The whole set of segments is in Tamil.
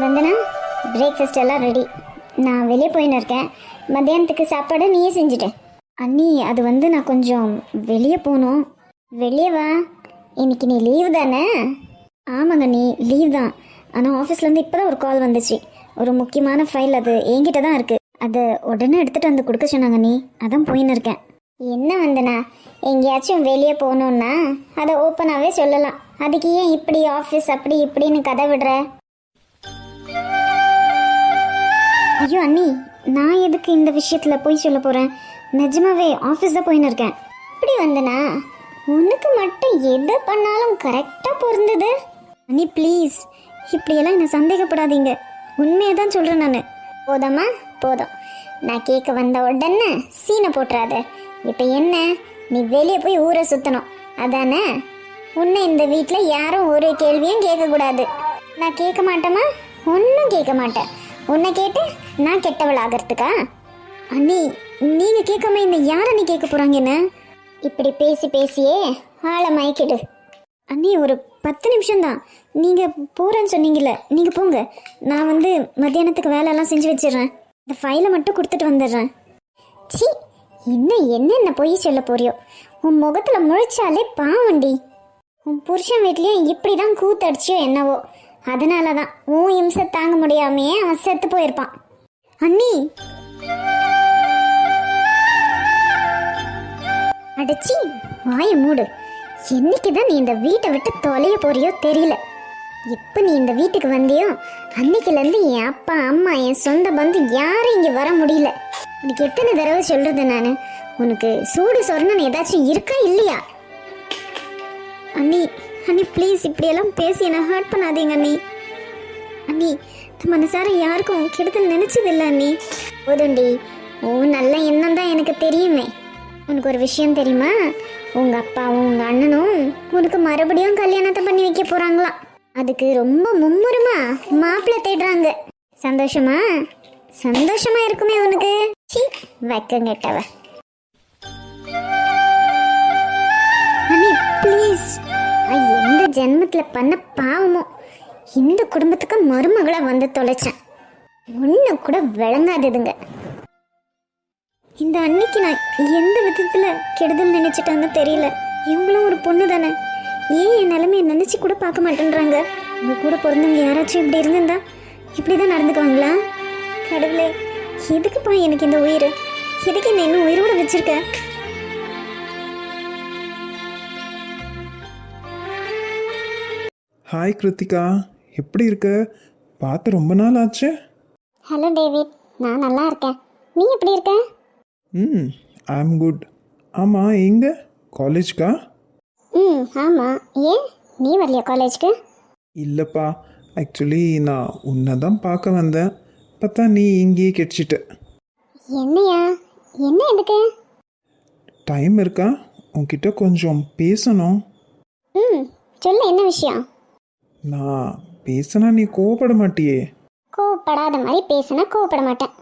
வந்தனா, பிரேக்ஃபாஸ்ட் எல்லாம் ரெடி. நான் வெளியே போயின்னு இருக்கேன். மத்தியானத்துக்கு சாப்பாடு நீயே செஞ்சுட்ட. அண்ணி, அது நான் கொஞ்சம் வெளியே போகணும். வெளியே வா. இன்னைக்கு நீ லீவ் தானே? ஆமாங்க, நீ லீவ் தான். ஆனால் ஆஃபீஸ்லேருந்து இப்போ தான் ஒரு கால் வந்துச்சு. ஒரு முக்கியமான ஃபைல், அது என்கிட்ட தான் இருக்குது. அதை உடனே எடுத்துகிட்டு வந்து கொடுக்க சொன்னாங்க. நீ அதான் போயின்னு இருக்கேன். என்ன வந்தனா, எங்கேயாச்சும் வெளியே போகணுன்னா அதை ஓப்பனாகவே சொல்லலாம். அதுக்கு ஏன் இப்படி ஆஃபீஸ் அப்படி இப்படின்னு கதை விடுற? ஐயோ அண்ணி, நான் எதுக்கு இந்த விஷயத்தில் போய் சொல்ல போகிறேன்? நிஜமாவே ஆஃபீஸ் தான் போயின்னு இருக்கேன். இப்படி வந்தனா, உனக்கு மட்டும் எது பண்ணாலும் கரெக்டாக பொருந்தது. அண்ணி ப்ளீஸ், இப்படியெல்லாம் என்னை சந்தேகப்படாதீங்க. உண்மையை தான் சொல்கிறேன் நான். போதாமா? போதும். நான் கேட்க வந்த உடனே சீனை போட்டுறாத. இப்போ என்ன, நீ வெளியே போய் ஊரை சுற்றணும் அதானே? உன்னை இந்த வீட்டில் யாரும் ஒரு கேள்வியும் கேட்கக்கூடாது. நான் கேட்க மாட்டேமா? ஒன்றும் கேட்க மாட்டேன். உன்னை கேட்டு நான் கெட்டவள் ஆகிறதுக்கா? அண்ணி, நீங்கள் கேட்காம இந்த யாரை நீ கேட்க போகிறாங்க? என்ன இப்படி பேசி பேசியே ஆளை மயக்கிடு. அண்ணி, ஒரு 10 நிமிஷம்தான். நீங்கள் போகிறேன்னு சொன்னீங்கல்ல, நீங்கள் போங்க. நான் மத்தியானத்துக்கு வேலையெல்லாம் செஞ்சு வச்சிடுறேன். இந்த ஃபைலை மட்டும் கொடுத்துட்டு வந்துடுறேன். சி, என்னென்ன பொய் சொல்ல போறியோ? உன் முகத்தில் முழிச்சாலே பாவண்டி. உன் புருஷன் வீட்லேயும் இப்படி தான் கூத்தடிச்சியோ என்னவோ. அதனால தான் உன் இம்சை தாங்க முடியாமையே அவன் செத்து போயிருப்பான். அண்ணி, அடச்சி, வாய மூடு. என்னைக்கு தான் நீ இந்த வீட்டை விட்டு தொலைய போறியோ தெரியல. எப்போ நீ இந்த வீட்டுக்கு வந்தியோ அன்னைக்குலேருந்து என் அப்பா அம்மா என் சொந்த பந்து யாரும் இங்கே வர முடியல. உனக்கு எத்தனை தடவை சொல்றது நான்? உனக்கு சூடு சொரணன்னு ஏதாச்சும் இருக்கா இல்லையா? அண்ணி, அண்ணி ப்ளீஸ், இப்படியெல்லாம் பேசி என்னை ஹர்ட் பண்ணாதீங்க அண்ணி. அண்ணி, மனசார யாருக்கும் கெடுதல் நினைச்சதில்லை அண்ணி. போதுண்டி, ஓ நல்ல எண்ணம் தான் எனக்கு தெரியுமே. உனக்கு ஒரு விஷயம் தெரியுமா? உங்கள் அப்பாவும் உங்கள் அண்ணனும் உனக்கு மறுபடியும் கல்யாணத்தை பண்ணி வைக்க போகிறாங்களாம். அதுக்கு ரொம்ப மும்முரமா மாப்பிள்ளை தேடுறாங்க. சந்தோஷமா? சந்தோஷமா இருக்குமே உனக்கு. சி, வெக்கம் கெட்டவ. அண்ணி ப்ளீஸ், எந்த ஜென்மத்தில் பண்ண பாவமோ இந்த குடும்பத்துக்கு மருமகளை வந்து தொலைச்சேன். ஒன்று கூட விளங்காததுங்க. இந்த அன்னைக்கு நான் எந்த விதத்தில் கெடுதல் நினைச்சிட்டான்னு தெரியல. இவங்களும் ஒரு பொண்ணு தானே, ஏன் என் நிலைமையை நினச்சி கூட பார்க்க மாட்டேன்றாங்க. உங்க கூட பிறந்தவங்க யாராச்சும் இப்படி இருந்திருந்தா இப்படி தான் நடந்துக்குவாங்களா? கடவுளே, எதுக்குப்பா எனக்கு இந்த உயிர்? எதுக்கு என்ன இன்னும் உயிரோட வச்சிருக்க? ஹாய் கிருத்திகா, எப்படி இருக்க? பார்த்து ரொம்ப நாள் ஆச்சு. ஹலோ டேவிட், நான் நல்லா இருக்கேன். நீ எப்படி இருக்க? ஐ ஆம் குட். ஆமாம், எங்கே காலேஜ்க்கா? ஆமாம். ஏன் நீ வரலையா காலேஜ்க்கு? இல்லைப்பா, ஆக்சுவலி நான் உன்னை தான் பார்க்க வந்தேன். பார்த்தா நீ இங்கேயே கிடச்சிட்ட. என்னையா? என்ன எதுக்கு? டைம் இருக்கா? உன்கிட்ட கொஞ்சம் பேசணும். சொல்லு, என்ன விஷயம்? நான் பேசினா நீ கோவப்பட மாட்டியே? கோவப்படாத மாதிரி பேசினா கோவப்பட மாட்டேன்.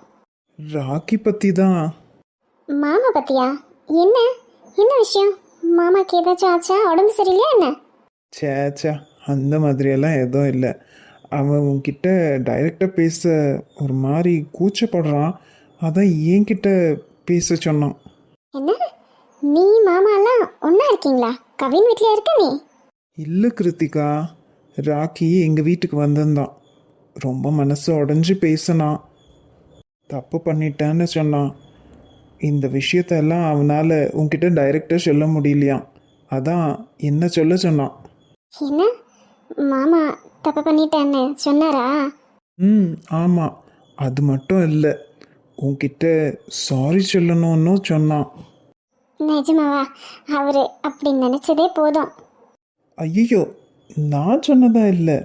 ராக்கி பற்றி தான். மாமா பத்தியா? என்ன என்ன விஷயம்? மாமாக்கு ஏதாச்சும் ஆச்சா? உடம்பு சரியில்லையா என்ன? சேச்சா, அந்த மாதிரியெல்லாம் எதுவும் இல்லை. அவன் உன்கிட்ட டைரெக்டாக பேச ஒரு மாதிரி கூச்சப்படுறான். அதான் என்கிட்ட பேச சொன்னான். என்ன, நீ மாமாலாம் ஒன்றா இருக்கீங்களா? கவின் வீட்டில் இருக்க நீ? இல்லை கிருத்திகா, ராக்கி எங்கள் வீட்டுக்கு வந்திருந்தான். ரொம்ப மனசு உடஞ்சி பேசினான். தப்பு பண்ணிட்டேன்னு சொன்னான். இந்த விஷயத்தெல்லாம் அவனால் உன்கிட்ட டைரெக்டாக சொல்ல முடியலையாம். அதான் என்ன சொல்ல சொன்னான். என்ன, மாமா தப்பு பண்ணிட்டேன்னு சொன்னாரா? ஆமாம். அது மட்டும் இல்லை, உன்கிட்ட சாரி சொல்லணும்னு சொன்னான். நிஜமாவா? அவர் அப்படி நினச்சதே போதும். ஐயோ, நான் சொன்னதா இல்லை,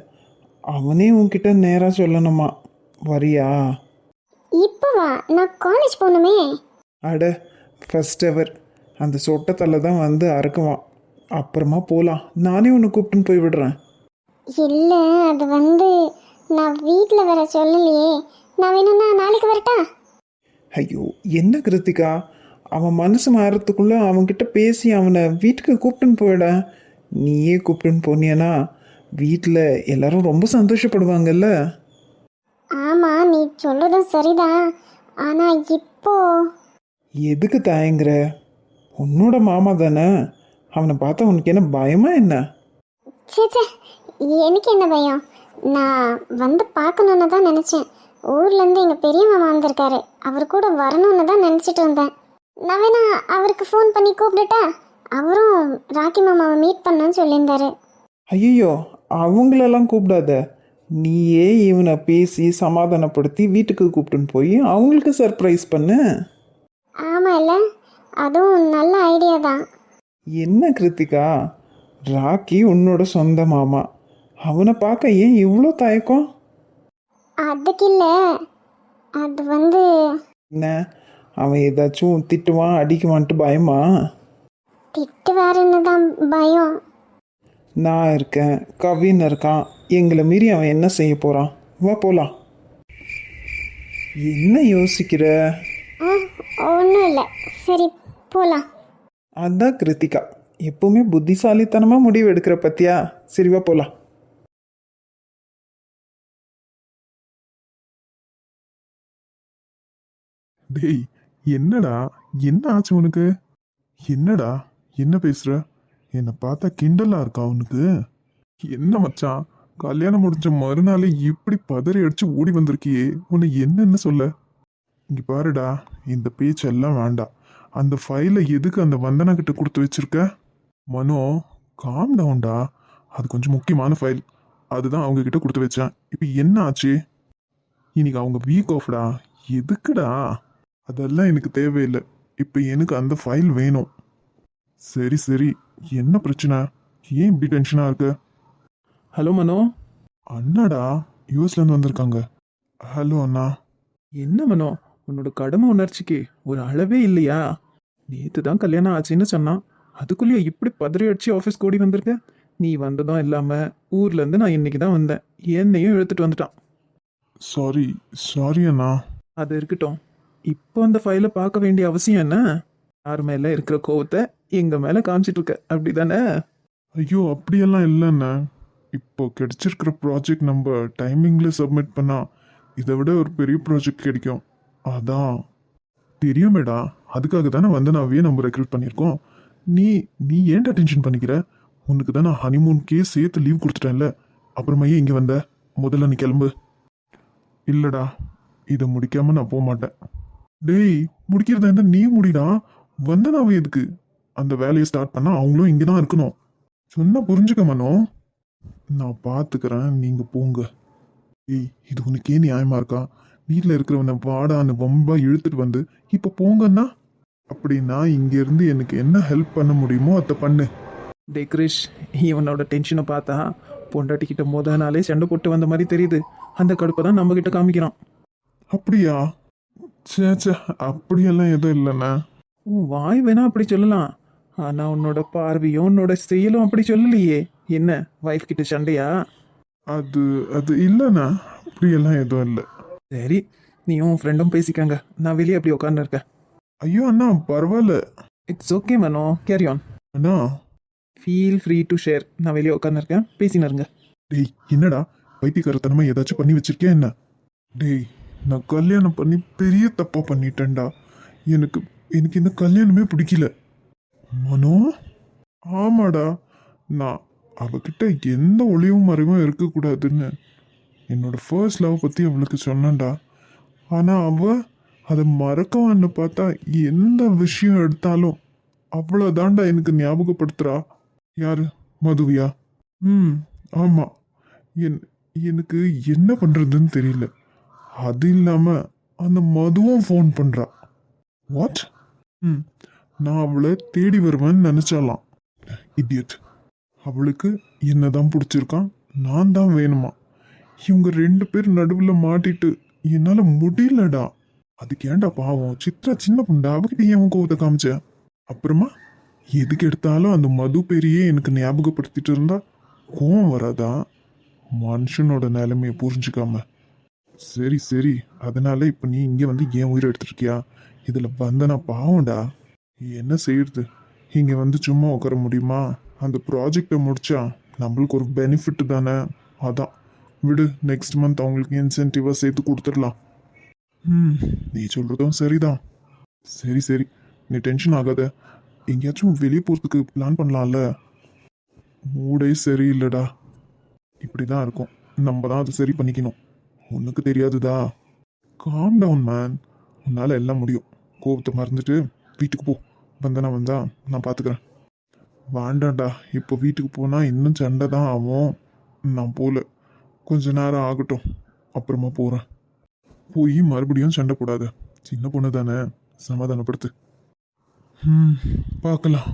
அவனே உன்கிட்ட நேராக சொல்லணுமா. வரியா? இப்போ வா, நான் காலேஜ் போகணுமே. அட, ஃபர்ஸ்ட் எவர் அந்த சொட்டத்தில் தான் வந்து அறுக்குவான். அப்புறமா போகலாம், நானே உன்னை கூப்பிட்டுன்னு போய் விடுறேன். இல்லை, அது நான் வீட்டில் வர சொல்லலையே. நான் வேணும்னா நாளைக்கு வரட்டா? ஐயோ, என்ன கிருத்திகா, அவன் மனசு மாறத்துக்குள்ளே அவன்கிட்ட பேசி அவனை வீட்டுக்கு கூப்பிட்டுன்னு போயிட. நீயே கூப்பிட்டுன்னு போனியனா வீட்டில் எல்லாரும் ரொம்ப சந்தோஷப்படுவாங்கல்ல. நீ சொல்கிறதும் சரிதான். ஆனால் இப்போ எதுக்கு தயங்குற? உன்னோட மாமா தானே, அவனை பார்த்தா உனக்கு என்ன பயமா என்ன? சேச்சே, எனக்கு என்ன பயம்? நான் வந்து பார்க்கணுன்னு தான் நினச்சேன். ஊர்லேருந்து எங்கள் பெரிய மாமா வந்திருக்காரு, அவர் கூட வரணும்னு தான் நினச்சிட்டு இருந்தேன். நான் வேணா அவருக்கு ஃபோன் பண்ணி கூப்பிட்டுட்டா? அவரும் ராக்கி மாமாவை மீட் பண்ணணும்னு சொல்லியிருந்தாரு. ஐயோ, அவங்களெல்லாம் கூப்பிடாத. நீயே இவனை பேசி சமாதானப்படுத்தி வீட்டுக்கு கூப்பிட்டுன்னு போய் அவங்களுக்கு சர்ப்ரைஸ் பண்ணு. ஆமாம் இல்லை, அதுவும் நல்ல ஐடியா தான். என்ன கிருத்திகா, ராக்கி உன்னோட சொந்த மாமா, அவனை பார்க்க ஏன் இவ்வளோ தயக்கம்? அதுக்கு இல்லை, அது வந்து என்ன, அவன் ஏதாச்சும் திட்டுவான் அடிக்குவான்ட்டு பயமா? திட்டு வேறுன்னு தான் பயம். நான் இருக்கேன், கவின் இருக்கான், எங்களை மீறி அவன் என்ன செய்ய போகிறான்? வா போகலாம். என்ன யோசிக்கிற? ஒன்றும் இல்லை, சரி போகலாம். அதான் கிருத்திகா, எப்பவுமே புத்திசாலித்தனமாக முடிவு எடுக்கிற பத்தியா? சரி வா போகலாம். டேய், என்னடா, என்ன ஆச்சு உனக்கு? என்னடா, என்ன பேசுற? என்னை பார்த்தா கிண்டலா இருக்கா உனக்கு? என்ன மச்சான், கல்யாணம் முடிஞ்ச மறுநாளே இப்படி பதறி அடிச்சு ஓடி வந்திருக்கியே, உன்னை என்னன்னு சொல்ல? இங்க பாருடா, இந்த பேச்செல்லாம் வேண்டாம். அந்த ஃபைலை எதுக்கு அந்த வந்தனா கிட்ட கொடுத்து வச்சிருக்க? மனோ, காம் டவுன்டா, அது கொஞ்சம் முக்கியமான ஃபைல், அதுதான் அவங்க கிட்ட கொடுத்து வச்சேன். இப்போ என்ன ஆச்சு? இன்னைக்கு அவங்க வீக் ஆஃப்டா. எதுக்குடா? அதெல்லாம் எனக்கு தேவையில்லை. இப்போ எனக்கு அந்த ஃபைல் வேணும். சரி சரி, என்ன பிரச்சனை? ஏன் இப்படி டென்ஷனாக இருக்க? ஹலோ மனோ. அண்ணாடா, யூஎஸ்லேருந்து வந்திருக்காங்க. ஹலோ அண்ணா. என்ன மனோ, உன்னோட கடமை உணர்ச்சிக்கு ஒரு அளவே இல்லையா? நேற்று தான் கல்யாணம் ஆச்சுன்னு சொன்னான், அதுக்குள்ளேயே இப்படி பதறி அடிச்சு ஆஃபீஸ் கூடி வந்திருக்க. நீ வந்ததும் இல்லாமல் ஊர்லேருந்து நான் இன்னைக்கு தான் வந்தேன், என்னையும் இழுத்துட்டு வந்துட்டான். சாரி சாரி அண்ணா. அது இருக்கட்டும், இப்போ அந்த ஃபைலை பார்க்க வேண்டிய அவசியம் என்ன? யார் மேலே இருக்கிற கோவத்தை எங்கள் மேலே காமிச்சிட்டு இருக்க, அப்படி தானே? ஐயோ, அப்படியெல்லாம் இல்லைண்ணா. இப்போ கிடைச்சிருக்கிற ப்ராஜெக்ட் நம்ம டைமிங்கில் சப்மிட் பண்ணால் இதை விட ஒரு பெரிய ப்ராஜெக்ட் கிடைக்கும். அதான் தெரியுமேடா, அதுக்காக தானே வந்தனாவே நம்ம ரெக்ரூட் பண்ணியிருக்கோம். நீ நீ ஏன்டா டென்ஷன் பண்ணிக்கிற? உனக்கு தான் நான் ஹனிமூனுக்கே சேர்த்து லீவ் கொடுத்துட்டேன்ல, அப்புறமா ஏன் இங்கே வந்த? முதல்ல நீ கிளம்பு. இல்லைடா, இதை முடிக்காம நான் போக மாட்டேன். டேய், முடிக்கிறதா இருந்தால் நீ முடிடா. வந்தனாவே எதுக்கு? அந்த வேலையை ஸ்டார்ட் பண்ணால் அவங்களும் இங்கே தான் இருக்கணும். சொன்னா புரிஞ்சுக்க மனோ. நான் பார்த்துக்கிறேன், நீங்கள் போங்க. ஏய், இது உனக்கே நியாயமா இருக்கா? வீட்டில் இருக்கிறவனை வாடான்னு ரொம்ப இழுத்துட்டு வந்து இப்போ போங்கன்னா, அப்படின்னா இங்கேருந்து எனக்கு என்ன ஹெல்ப் பண்ண முடியுமோ அதை பண்ணு. டே கிரிஷ், இவனோட டென்ஷனை பார்த்தா பொண்டாட்டிக்கிட்ட முத நாளே சண்டை போட்டு வந்த மாதிரி தெரியுது. அந்த கடுப்பை தான் நம்ம கிட்ட காமிக்கிறான். அப்படியா? சே சே, அப்படியெல்லாம் எதுவும் இல்லைண்ணா. உன் வாய் வேணா அப்படி சொல்லலாம், ஆனால் உன்னோட பார்வையும் உன்னோட செயலும் அப்படி சொல்லலையே. என்ன, வைஃப் கிட்ட சண்டையா? அது அது இல்லைண்ணா, அப்படியெல்லாம் எதுவும் இல்லை. சரி, நீயும் உன் ஃப்ரெண்டும் பேசிக்காங்க, நான் வெளியே அப்படி உட்காந்துருக்கேன். ஐயோ அண்ணா, பரவாயில்ல. It's okay Mano, carry on. Anna. Feel free to share. நான் வெளியே உட்காந்துருக்கேன், பேசினருங்க. டேய், என்னடா பைத்தியக்காரத்தனமா ஏதாச்சும் பண்ணி வச்சிருக்கியா என்ன? டேய், நான் கல்யாணம் பண்ணி பெரிய தப்பா பண்ணிட்டேன்டா. எனக்கு எனக்கு இந்த கல்யாணமே பிடிக்கல. மனோ. ஆமாடா, நான் அவகிட்ட எந்த ஒளிவும் மறைவும் இருக்கக்கூடாதுன்னு என்னோட ஃபர்ஸ்ட் லவ் பற்றி அவளுக்கு சொன்னேன்டா. ஆனால் அவள் அதை மறக்கவான்னு பார்த்தா எந்த விஷயம் எடுத்தாலும் அவ்வளோதான்டா எனக்கு ஞாபகப்படுத்துகிறா. யாரு? மதுவியா? ஆமாம். எனக்கு என்ன பண்ணுறதுன்னு தெரியல. அது இல்லாமல் அந்த மதுவும் ஃபோன் பண்ணுறா. வாட்? நான் அவளை தேடி வருவேன்னு நினச்சாலாம். இடியட். அவளுக்கு என்ன தான் பிடிச்சிருக்கான், நான் தான் வேணுமா? இவங்க 2 பேர் நடுவில் மாட்டிட்டு என்னால் முடியலடா. அதுக்கு ஏன்டா பாவம், சித்ரா சின்ன பொண்ணு, அவகிட்ட ஏன் கோவத்தை காமிச்ச? அப்புறமா எதுக்கு எடுத்தாலும் அந்த மது பேரையே எனக்கு ஞாபகப்படுத்திட்டு இருந்தா கோவம் வராதா? மனுஷனோட நிலைமையை புரிஞ்சுக்காம. சரி சரி, அதனால இப்போ நீ இங்கே வந்து ஏன் உயிரை எடுத்துருக்கியா? இதில் வந்தனா பாவம்டா. என்ன செய்யறது? இங்கே வந்து சும்மா உட்கார முடியுமா? அந்த ப்ராஜெக்டை முடிச்சா நம்மளுக்கு ஒரு பெனிஃபிட் தானே. அதான் விடு, நெக்ஸ்ட் மந்த் அவங்களுக்கு இன்சென்டிவாக சேர்த்து கொடுத்துடலாம். ம் நீ சொல்கிறதும் சரிதான். சரி சரி, நீ டென்ஷன் ஆகாத. எங்கேயாச்சும் வெளியே போகிறதுக்கு பிளான் பண்ணலாம்ல? மூடே சரியில்லைடா. இப்படி தான் இருக்கும். நம்ம தான் அதை சரி பண்ணிக்கணும். உனக்கு தெரியாதுதா. Calm down man. உன்னால் எல்லாம் முடியும். கோபத்தை மறந்துட்டு வீட்டுக்கு போ. வந்தா நான் பார்த்துக்கிறேன். வேண்டாம்டா, இப்போ வீட்டுக்கு போனால் இன்னும் சண்டை தான் ஆகும். நான் போகல. கொஞ்ச நேரம் ஆகட்டும், அப்புறமா போகிறேன். போய் மறுபடியும் சண்டை போடாத. சின்ன பொண்ணு தானே, சமாதானப்படுத்து. பார்க்கலாம்.